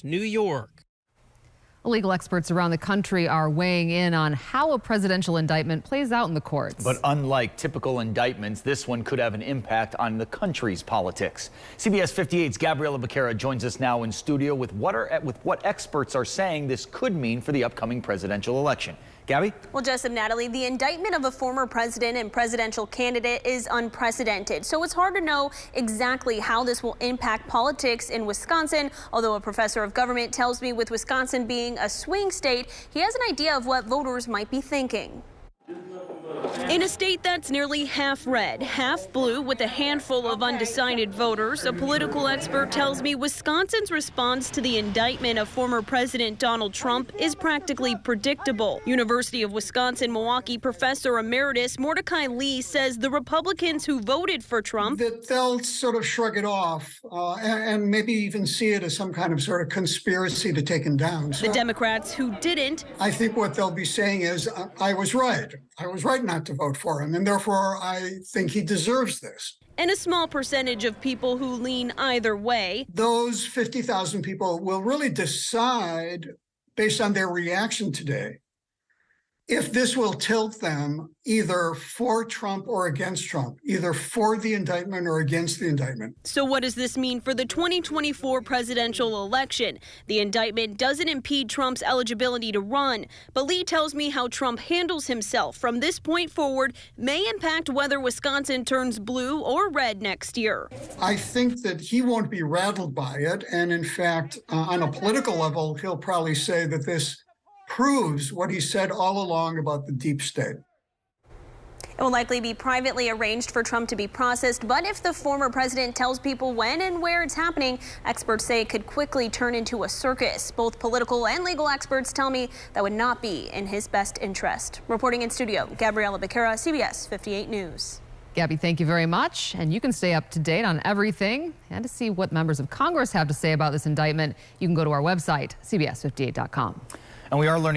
New York. Legal experts around the country are weighing in on how a presidential indictment plays out in the courts. But unlike typical indictments, this one could have an impact on the country's politics. CBS 58's Gabriella Bacara joins us now in studio with what experts are saying this could mean for the upcoming presidential election. Gabby? Well, Jess and Natalie, the indictment of a former president and presidential candidate is unprecedented. So it's hard to know exactly how this will impact politics in Wisconsin. Although a professor of government tells me with Wisconsin being a swing state, he has an idea of what voters might be thinking. In a state that's nearly half red, half blue, with a handful of undecided voters, a political expert tells me Wisconsin's response to the indictment of former President Donald Trump is practically predictable. University of Wisconsin-Milwaukee professor emeritus Mordecai Lee says the Republicans who voted for Trump that they'll sort of shrug it off and maybe even see it as some kind of sort of conspiracy to take him down. The Democrats who didn't, I think what they'll be saying is, I was right. I was right not to vote for him, and therefore I think he deserves this. And a small percentage of people who lean either way. Those 50,000 people will really decide, based on their reaction today, if this will tilt them either for Trump or against Trump, either for the indictment or against the indictment. So what does this mean for the 2024 presidential election? The indictment doesn't impede Trump's eligibility to run, but Lee tells me how Trump handles himself from this point forward may impact whether Wisconsin turns blue or red next year. I think that he won't be rattled by it, and in fact, on a political level, he'll probably say that this proves what he said all along about the deep state. It will likely be privately arranged for Trump to be processed, but if the former president tells people when and where it's happening, experts say it could quickly turn into a circus. Both political and legal experts tell me that would not be in his best interest. Reporting in studio, Gabriella Bacara, CBS 58 News. Gabby, thank you very much. And you can stay up to date on everything and to see what members of Congress have to say about this indictment. You can go to our website, cbs58.com. And we are learning